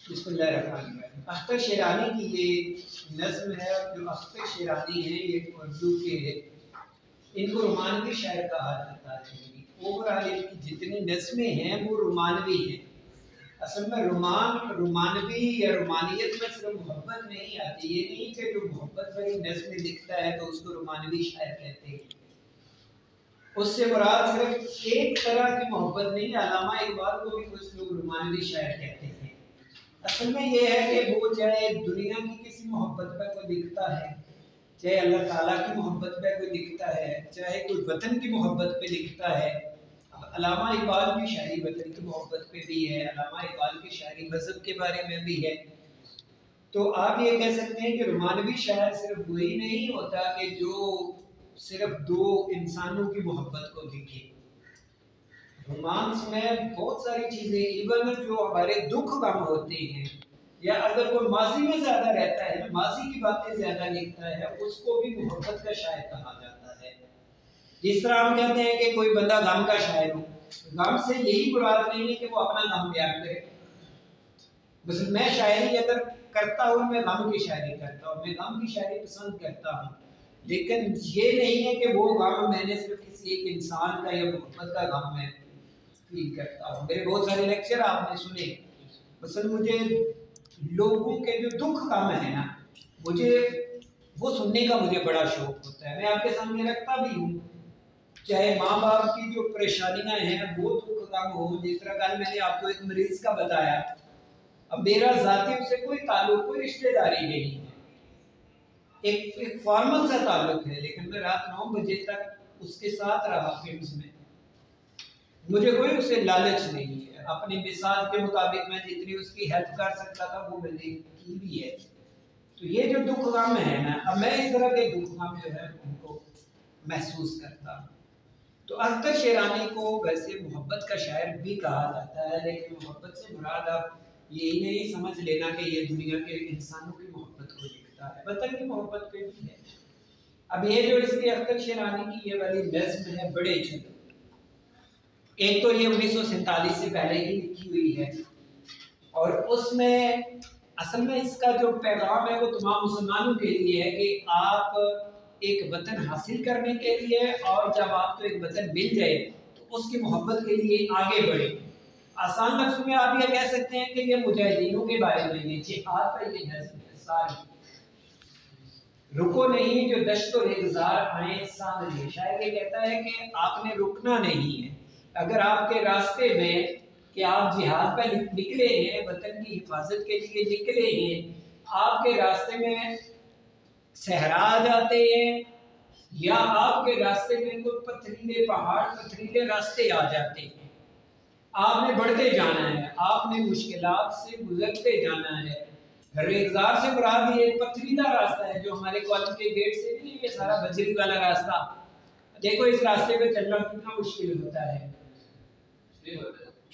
बिस्मिल्लाहिर्रहमानिर्रहीम। अख्तर शेरानी की ये नज़्म है। जो अख्तर शेरानी है ये उर्दू के, इनको रोमानवी शायर कहा जाता है। ओवरऑल इनकी जितनी नज़में हैं वो रोमानवी हैं। असल में रोमानवी या रोमानियत में सिर्फ मोहब्बत नहीं आती। ये नहीं कि जो मोहब्बत भरी नज़्में लिखता है तो उसको रोमानवी शायर कहते हैं। उससे मुराद सिर्फ एक तरह की मोहब्बत नहीं, अल्लामा इकबाल को भी कुछ लोग रोमानवी शायर कहते हैं। असल में ये है कि वो चाहे दुनिया की किसी मोहब्बत पर कोई लिखता है, चाहे अल्लाह ताला की मोहब्बत पे कोई लिखता है, चाहे कोई वतन की मोहब्बत पे लिखता है। अल्लामा इकबाल की शायरी वतन की मोहब्बत पे भी है, अल्लामा इकबाल की शायरी मजहब के बारे में भी है। तो आप ये कह सकते हैं कि रोमानवी शायर सिर्फ वही नहीं होता कि जो सिर्फ दो इंसानों की मोहब्बत को लिखे। रोमांस में बहुत सारी चीजें, इवन जो हमारे दुख गम होते हैं, या अगर कोई माजी में ज्यादा रहता है, माजी की बातें ज्यादा लिखता है, उसको भी मोहब्बत का शायर कहा जाता है। जिस तरह हम कहते हैं कि कोई बंदा गम का शायर हो, गम से यही मुराद नहीं है कि वो अपना गम बयान करे। बस मैं शायरी अगर करता हूँ, मैं गम की शायरी करता हूँ, मैं गम की शायरी पसंद करता हूँ, लेकिन ये नहीं है कि वो गम मैंने सिर्फ किसी एक इंसान का या मोहब्बत का गम मैं फील करता हूँ। मेरे बहुत सारे लेक्चर आपने सुने। बस मुझे लोगों के जो दुख गम है ना, मुझे वो सुनने का मुझे बड़ा शौक होता है। मैं आपके सामने रखता भी हूँ, चाहे माँ बाप की जो परेशानियां हैं वो दुख गम हो। जिस तरह कल मैंने आपको एक मरीज का बताया, अब मेरा जाती उससे कोई ताल्लुक, कोई रिश्तेदारी नहीं है, एक फॉर्मल सा ताल्लुक है, लेकिन मैं रात 9 बजे तक उसके साथ रहा फिल्म्स में। मुझे कोई उससे लालच नहीं है, अपनी मिसाल के मुताबिक मैं जितनी उसकी हेल्प कर सकता था वो मैंने की भी है। तो ये जो दुख गम है ना, अब मैं इस तरह के दुख गम जो है उनको महसूस करता हूँ। तो अख्तर शेरानी को वैसे मोहब्बत का शायर भी कहा जाता है, लेकिन मोहब्बत से मुराद आप यही नहीं समझ लेना कि ये दुनिया के इंसानों की मोहब्बत को लिखता है, वतन की मोहब्बत पे भी है। अब ये जो इसकी अख्तर शेरानी की ये वाली नज़्म है, बड़े चलो, एक तो ये 1947 से पहले ही लिखी हुई है, और उसमें असल में इसका जो पैगाम है वो तमाम मुसलमानों के लिए है कि आप एक वतन हासिल करने के लिए, और जब आपको एक वतन मिल जाए तो उसकी मोहब्बत के लिए आगे बढ़े। आसान लफ्ज़ों में आप ये कह सकते हैं कि ये मुजाहिदीनों के बारे में है, जिहाद पर ये नज़्म है सारी। रुको नहीं जो दश्तो रेगज़ार आए सामने, शायर ये कहता है कि आपने रुकना नहीं है। अगर आपके रास्ते में कि आप जिहाद पर निकले हैं, वतन की हिफाजत के लिए निकले हैं, आपके रास्ते में सहरा आ जाते हैं, या आपके रास्ते में कोई पथरीले पहाड़, पथरीले रास्ते आ जाते हैं, आपने बढ़ते जाना है, आपने मुश्किलात से गुजरते जाना है। रेगज़ार से मुराद ये पथरीला रास्ता है जो हमारे कॉलेज के गेट से नहीं, ये सारा बजरी वाला रास्ता। देखो इस रास्ते पे चलना कितना मुश्किल होता है।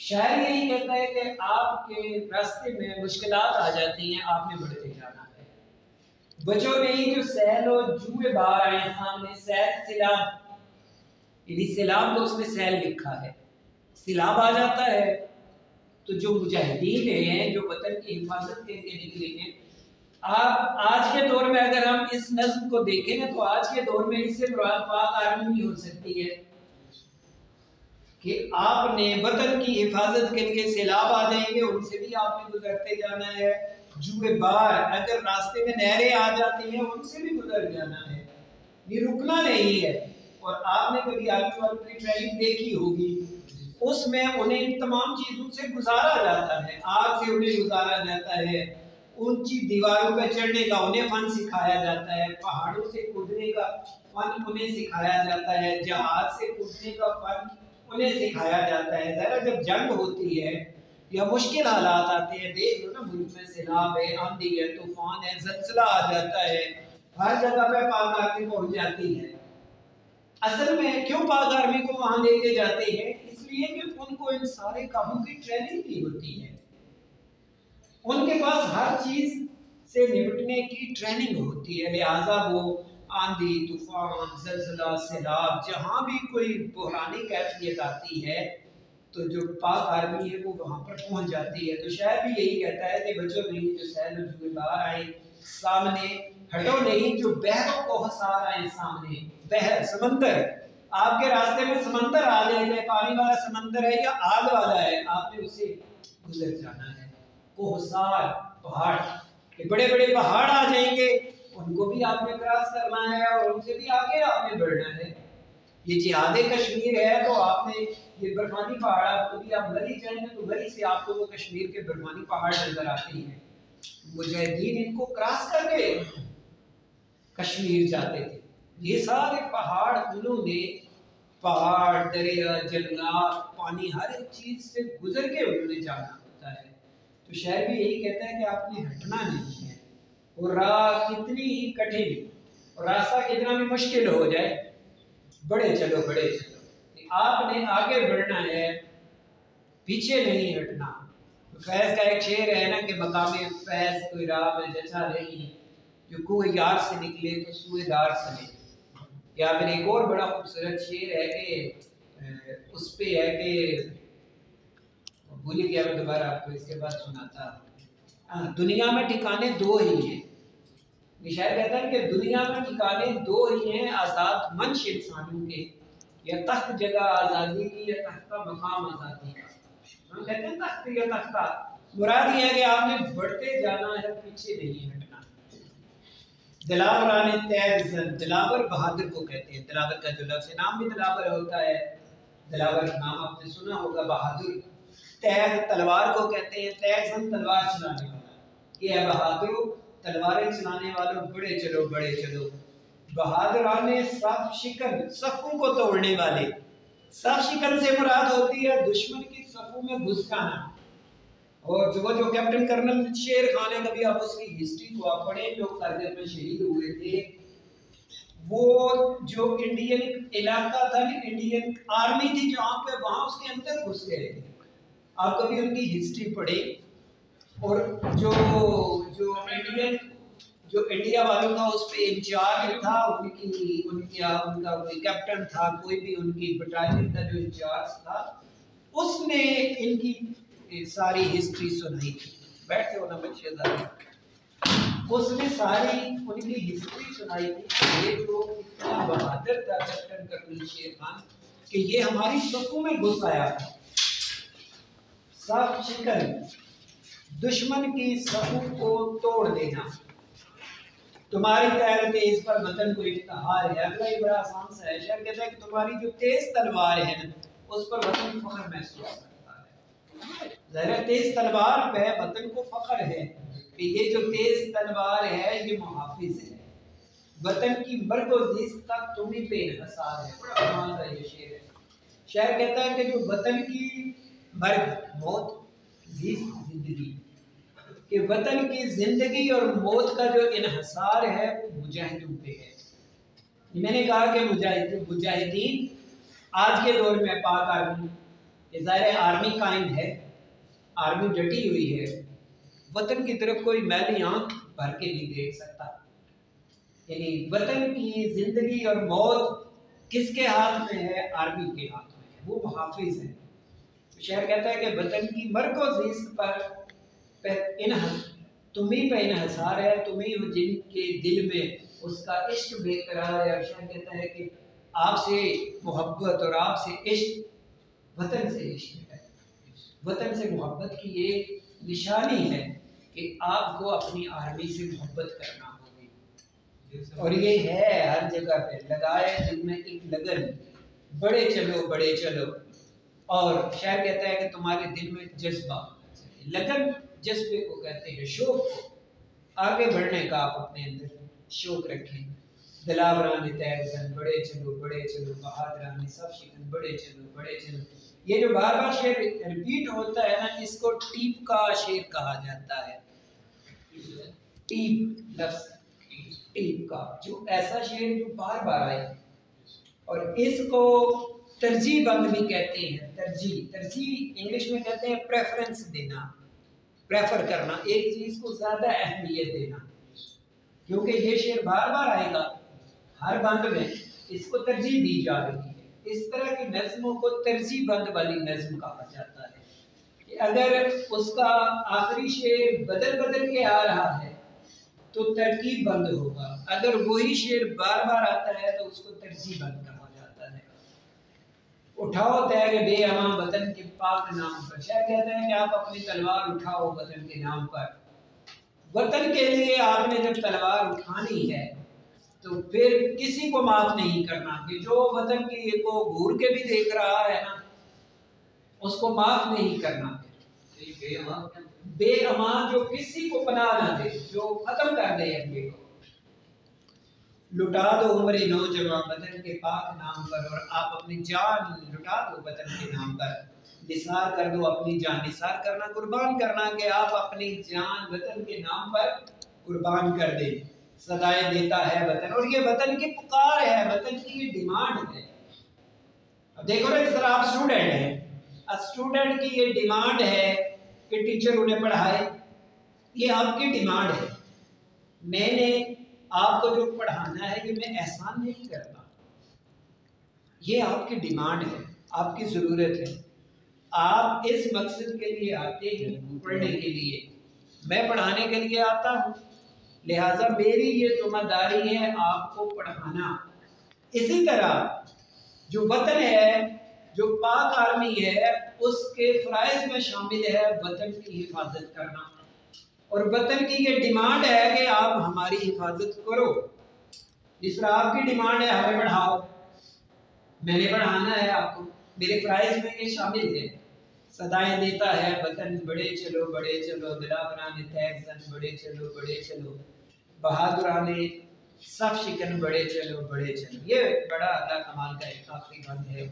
शायर यही कहता है कि आपके रास्ते में मुश्किलात आ जाती हैं, आपने बढ़ते जाना है। बचो नहीं जो सैल और जुए बार आए सामने, सैल सिलाब, यानी सिलाब तो उसमें सैल लिखा है, सिलाब आ जाता है। तो जो मुजाहिदीन हैं, जो वतन की हिफाजत के लिए निकले हैं, आप आज के दौर में अगर हम इस नज़्म को देखें ना, तो आज के दौर में इससे मुराद पाक आर्मी भी हो सकती है कि आपने वतन की हिफाजत के लिए सैलाब आ जाएंगे, उनसे भी आपने गुजरते जाना है। जुए बार, अगर रास्ते में नहरें आ जाती हैं, उनसे भी गुजर जाना है, ये रुकना नहीं है। और आपने कभी आर्मी वालों की ट्रेनिंग देखी होगी, उसमें उन्हें इन तमाम चीजों से गुजारा जाता है। आग से उन्हें गुजारा जाता है, ऊंची दीवारों पर चढ़ने का उन्हें फन सिखाया जाता है, पहाड़ों से कूदने का फन उन्हें सिखाया जाता है, जहाज से कूदने का फन उन्हें सिखाया जाता है। जरा जब जंग होती है या मुश्किल हालात आते हैं, देख लो ना मुल्क में सैलाब है, आंधी है, तूफान है, ज़लज़ला आ जाता है, हर जगह पे पाक आर्मी पहुंच जाती है। असल में क्यों पाक आर्मी को वहां लेके जाते हैं? इसलिए कि उनको इन सारे कामों की ट्रेनिंग दी होती है, उनके पास हर चीज से निपटने की ट्रेनिंग होती है। लिहाजा वो आंधी, तूफान, ज़लज़ला, सैलाब, जहां भी कोई बुहरानी कैफियत आती है तो जो पाक आर्मी है वो वहाँ पर पहुँच जाती है। तो शायर भी यही कहता है कि बच्चों नहीं जो सैल जुए बाहर आए सामने, हटो नहीं जो बहरों को हसार आए सामने। बहर समंदर, आपके रास्ते में समंदर आ जाए, पानी वाला समंदर है या आग वाला है, आपने उससे गुजर जाना है। कोहसार पहाड़, ये बड़े बड़े पहाड़ आ जाएंगे, उनको भी आपने क्रॉस करना है और उनसे भी आगे आपने बढ़ना है। ये जिहाद कश्मीर है तो आपने ये बर्फानी पहाड़, आपको भी आप गली जाएंगे तो गली से आपको वो कश्मीर के बर्फानी पहाड़ नजर आते हैं। मुजाहिदीन इनको क्रॉस करके कश्मीर जाते थे। ये सारे पहाड़ उन्होंने, पहाड़, दरिया, जंगलात, पानी, हर एक चीज से गुजर के उन्होंने जाना होता है। तो शायर भी यही कहता है कि आपने हटना नहीं है, और राह कितनी ही कठिन और रास्ता कितना भी मुश्किल हो जाए, बड़े चलो बड़े चलो, आपने आगे बढ़ना है, पीछे नहीं हटना। तो फैज का एक शेर है ना कि मकामे फैज कोई राह में जचा नहीं, जो कुएं यार से निकले तो सुएदार सने। या फिर एक और बड़ा खूबसूरत शेर है कि उस पे है कि भूल गया मैं, दोबारा आपको इसके बाद सुनाता। दुनिया में ठिकाने दो ही हैं, शायर कहता है कि दुनिया में ठिकाने दो ही हैं आजाद मंश इंसानों के, या तख्त जगह आज़ादी की या तख्ता मकाम आज़ादी का। हम कहते हैं तख्त या तख्ता, मुराद ये है कि आपने बढ़ते जाना है, पीछे नहीं हटना। दिलावर ने तैज़न, दिलावर बहादुर को कहते हैं। दिलावर का जो लफ्ज़ नाम भी दिलावर होता है, दिलावर नाम आपने सुना होगा, बहादुर। तैज़ तलवार को कहते हैं, तैज़न तलवार चलाने वाला। ये है बहादुर, तलवारें चलाने वालों, बड़े चलो बड़े चलो। बहादुराने सफ शिकन, सफ़ों को तोड़ने वाले। सफ शिकन से मुराद होती है दुश्मन की सफ़ों में घुस जाना। और जो कैप्टन कर्नल शेर खान है, कभी आप उसकी हिस्ट्री को आप पढ़ें, जो कारगिल में शहीद हुए थे, वो जो इंडियन इलाका था, इंडियन आर्मी थी जहाँ पे, वहाँ उसके अंदर घुस गए थे। आप कभी उनकी हिस्ट्री पढ़ें। और जो इंडिया वालों का उस पे इंचार्ज था, उनका कोई कैप्टन था, कोई भी उनकी बटालियन का जो इंचार्ज था, उसने इनकी सारी हिस्ट्री सुनाई थी। बैठे हो ना बच्चे, उसने सारी उनकी हिस्ट्री सुनाई थी। ये जो इतना बहादुर था कैप्टन कर्नल शेर खान कि ये हमारी सफ़ों में घुस आया था। सब शिकन, दुश्मन की सफ़ों को तोड़ देना। तुम्हारी तैर तेज पर वतन को इफ्तिहार है। अगला ये बड़ा आसान सा है, शेर कहता है कि तुम्हारी जो तेज तलवार है ना, उस पर वतन फख्र महसूस करता है। ज़रा तेज तलवार पे वतन को फख्र है कि ये जो तेज तलवार है ये मुहाफिज है, वतन की मर्ग और ज़िस्त तक तुम्हीं पे इन्हिसार है। बड़ा कमाल का ये शेर है। शेर कहता है कि जो वतन की मर्ग मौत, ज़िस्त जिंदगी, कि वतन की जिंदगी और मौत का जो इन्हिसार है वो मुजाहिदों पे है। मैंने कहा कि मुजाहिदीन आज के दौर में पाक आर्मी, ज़ाहिर आर्मी कायम है, आर्मी डटी हुई है, वतन की तरफ कोई मैली आंख भर के नहीं देख सकता। यानी वतन की जिंदगी और मौत किसके हाथ में है? आर्मी के हाथ में है, वो मुहाफिज है। तो शेर कहता है कि वतन की मर्ग और ज़िस्त पर तुम्हीं पे इन्हिसार है, तुम्हीं हो जिनके दिल में उसका इश्क बेकरार है। शेर कहता है कि आपसे मोहब्बत और आपसे इश्क, वतन से इश्क है, वतन से मोहब्बत की ये निशानी है कि आपको अपनी आर्मी से मोहब्बत करना होगी। और ये है हर जगह पे लगाए दिल में एक लगन, बड़े चलो बड़े चलो। और शायर कहता है कि तुम्हारे दिल में जज्बा, लगन जज्बे को कहते हैं, शौक को, आगे बढ़ने का आप अपने अंदर शौक रखें। दिलावराने तैज़न, बड़े चलो बड़े चलो, बहादुराने सब शिकन, बड़े चलो बड़े चलो। ये जो बार बार शेर रिपीट होता है ना, इसको टीप का शेर कहा जाता है। टीप लफ्ज़, टीप का, जो ऐसा शेर जो बार बार आए। और इसको तरजीह बंद भी कहते हैं। तरजीह इंग्लिश में कहते हैं प्रेफरेंस देना, प्रेफर करना, एक चीज को ज्यादा अहमियत देना। क्योंकि ये शेर बार बार आएगा हर बंद में, इसको तरजीह दी जा रही है। इस तरह की नज़्मों को तरजीह बंद वाली नज़्म कहा जाता है कि अगर उसका आखिरी शेर बदल बदल के आ रहा है तो तरकीब बंद होगा, अगर वही शेर बार बार आता है तो उसको तरजीह बंद कहा जाता है। उठाओ तैर बेअमा वतन के पाक नाम पर, शायर कहते हैं कि आप अपनी तलवार उठाओ वतन के नाम पर। वतन के लिए आपने जब तलवार उठानी है तो फिर किसी को माफ नहीं करना, कि जो वतन की को घूर के भी देख रहा है ना उसको माफ नहीं करना। बेअमान जो किसी को पनाह ना दे, जो खत्म कर दे अगले को। लुटा दो उम्र नौजवान वतन के पाक नाम पर, और आप अपनी जान लुटा दो वतन के नाम पर। निसार कर दो अपनी जान, निसार करना कुर्बान करना, कि आप अपनी जान वतन के नाम पर कुर्बान कर दे। सदाएं देता है वतन, और ये वतन की पुकार है, वतन की ये डिमांड है। अब देखो ना, जिस तरह आप स्टूडेंट हैं, स्टूडेंट की ये डिमांड है कि टीचर उन्हें पढ़ाए, ये आपकी डिमांड है। मैंने आपको जो पढ़ाना है ये मैं एहसान नहीं करता, ये आपकी डिमांड है, आपकी ज़रूरत है। आप इस मकसद के लिए आते हैं, पढ़ने के लिए। मैं पढ़ाने के लिए आता हूँ, लिहाजा मेरी ये जिम्मेदारी है आपको पढ़ाना। इसी तरह जो वतन है, जो पाक आर्मी है, उसके फ़राइज़ में शामिल है वतन की हिफाजत करना, और वतन की ये डिमांड है कि आप हमारी हिफाजत करो। जिस तरह आपकी डिमांड है हमें पढ़ाओ, मैंने पढ़ाना है आपको, मेरे फ़राइज़ में ये शामिल है। सदाएं देता है वतन बड़े चलो बड़े चलो, दिला बनाने तैगजन बड़े चलो बड़े चलो, बहादुराने सफ शिकन बड़े चलो बड़े चलो। ये बड़ा अल्लाह कमाल का एक काफी बंद है।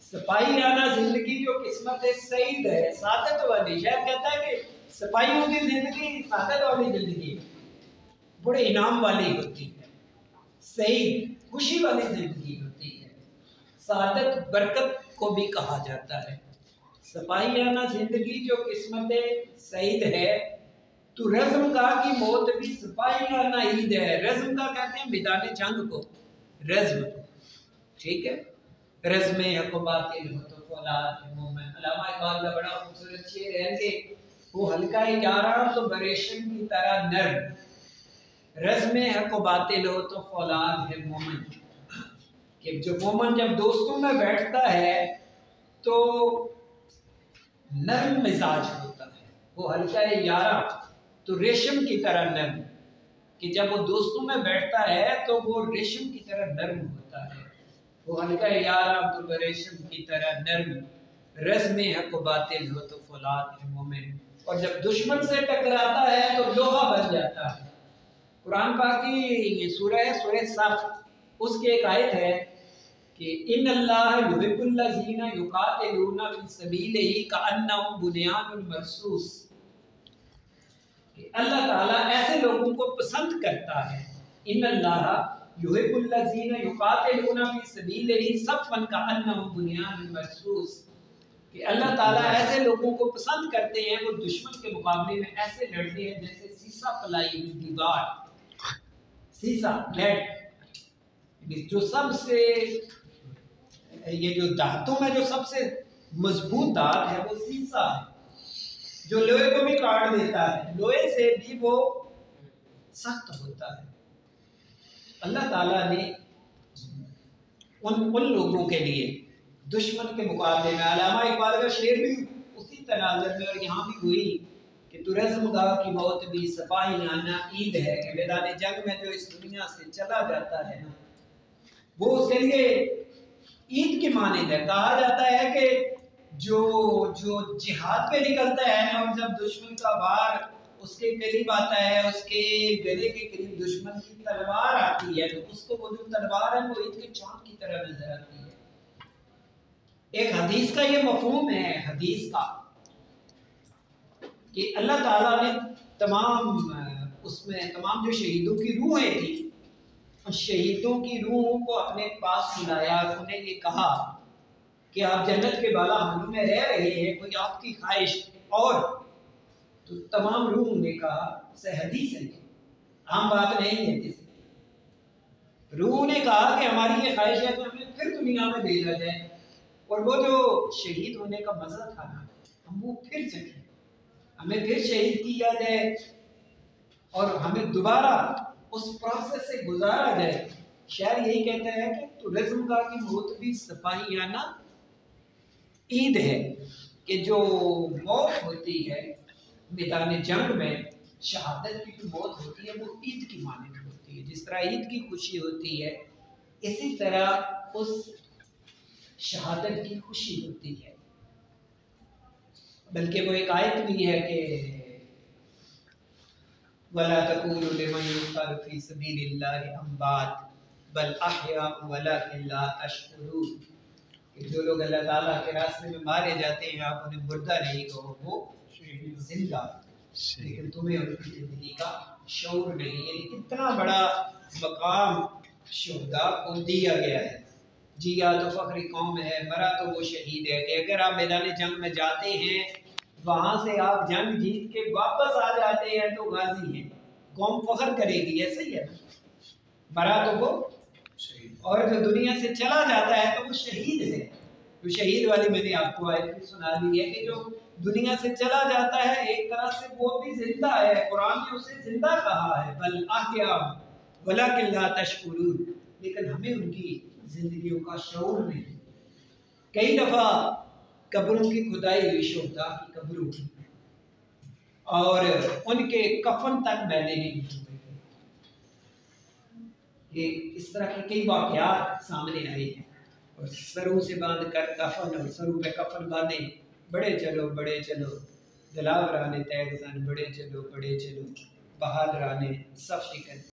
सिपाही आना जिंदगी जो किस्मत है सईद है, सादत वाली। शायद कहता है कि सिपाहियों की जिंदगी सादत वाली जिंदगी, बड़े इनाम वाली होती है, सईद खुशी वाली जिंदगी होती है। सादत बरकत को भी कहा जाता है। सिपाहियाना जिंदगी जो किस्मत सईद है, तो रज़्म का की मौत भी सिपाहियाना ईद है। रज़्म का कहते हैं मैदान जंग को, रज़्म, ठीक है। रज़्म हक़-ओ-बातिल हो तो फौलाद मोमिन। अल्लामा इकबाल का बड़ा खूबसूरत शेर है कि वो हल्का ही यारा तो बरेशम की तरह नर्म, रज़्म हक़-ओ-बातिल हो तो फौलाद है मोमिन। कि जो मोमिन जब दोस्तों में बैठता है तो नर्म मिजाज होता है, वो हल्का यारा तो रेशम की तरह नर्म, कि जब वो दोस्तों में बैठता है तो वो रेशम की तरह नर्म होता है। वो हल्का यारा तो रेशम की तरह नर्म, रज़्म हक़-ओ-बातिल हो तो फौलाद है मोमिन। और जब दुश्मन से टकराता है तो लोहा बन जाता है। कुरान पाक की ये सूरह है, सूरह सफ, उसकी एक आयत है कि इन्नल्लाह युहिब्बुल्लज़ीना युक़ातिलूना फ़ी सबीलिही कअन्नहुम बुनियानुन मरसूस। अल्लाह ताला ऐसे लोगों को पसंद करता है। इन्नल्लाह युहिब्बुल्लज़ीना युक़ातिलूना फ़ी सबीलिही सफ़्फ़न कअन्नहुम बुनियानुन मरसूस। कि अल्लाह ताला ऐसे लोगों को पसंद करते हैं, वो दुश्मन के मुकाबले में ऐसे लड़ते हैं जैसे सीसा पलाई हुई दीवार, सीसा लेड, जो सबसे ये जो धातु में जो सबसे मजबूत धात है वो सीसा है, जो लोहे को भी काट देता है, लोहे से भी वो सख्त होता है। अल्लाह ताला ने उन लोगों के लिए दुश्मन के मुकाबले में, अल्लामा इकबाल का शेर भी उसी तनाज़ुर में और यहाँ भी हुई कि तू रज़्मगाह की मौत भी सिपाहियाना ईद है। कि मैदान जंग में जो इस दुनिया से चला जाता है ना, वो उसके लिए ईद की मानिंद है। कहा जाता है कि जो जिहाद पे निकलता है ना, और जब दुश्मन का वार उसके करीब आता है, उसके गले के करीब दुश्मन की तलवार आती है, तो उसको वो जो तलवार है वो ईद के चांद की तरह नजर आती है। एक हदीस का ये मफहूम है, हदीस का, कि अल्लाह ताला ने तमाम जो शहीदों की रूहें थी, शहीदों की रूहों को अपने पास बुलाया, उन्हें ये कहा कि आप जन्नत के बाला खानों में रह रहे हैं, कोई आपकी ख्वाहिश और, तो तमाम रूह ने कहा, से हदीस है, आम बात नहीं है किसी। रूह ने कहा कि हमारी ये ख्वाहिश है कि हमें फिर दुनिया में भेजा जाए, और वो जो शहीद होने का मजा था ना, हम वो फिर चखें, हमें फिर शहीद किया जाए और हमें दोबारा उस प्रोसेस से गुजारा जाए। शायर यही कहता है कि तुरिज्म का की मौत भी सिपाहियाना ईद है, कि जो मौत होती है मैदान जंग में, शहादत की जो मौत होती है वो ईद की मानद होती है। जिस तरह ईद की खुशी होती है, इसी तरह उस शहादत की खुशी होती है। बल्कि वो एक आयत भी है कि वला तकूलू लिमन युक़्तल फ़ी सबीलिल्लाहि अम्वात बल अहयाउ वलाकिन ला तशकुरून, कि जो लोग अल्लाह ताला के रास्ते में मारे जाते हैं आप उन्हें मुर्दा नहीं कहो, वो जिंदा, लेकिन तुम्हें उनकी जिंदगी का शऊर नहीं। यानी इतना बड़ा मकाम शुहदा को दिया गया है। जिया तो फख्री कौम है, मरा तो वो शहीद है, कि अगर आप मैदान जंग में जाते हैं, वहां से आप जंग जीत के वापस आ जाते हैं तो गाजी हैं, कौम फख्र करेगी, ऐसे ही है ना। मरा तो वो शहीद, और जो दुनिया से चला जाता है तो वो शहीद है। तो शहीद वाली मैंने आपको आयत सुना दी है कि जो दुनिया से चला जाता है एक तरह से वो भी जिंदा है, कुरान ने उसे जिंदा कहा है, बल अहया वलाकिन ला तशकुरून, लेकिन हमें उनकी जिंदगियों का शऊर नहीं। कई दफा कब्रों की खुदाई हुई शुहदा की कब्रों की, और उनके कफन तक मैंने नहीं हुए। ये इस तरह के कई वाक़यात सामने आए हैं, और सरों से बांध कर कफन, और सरों पे कफन बांधे, बड़े चलो दलाल राने तैगजान, बड़े चलो बहाल राने सब शिकन।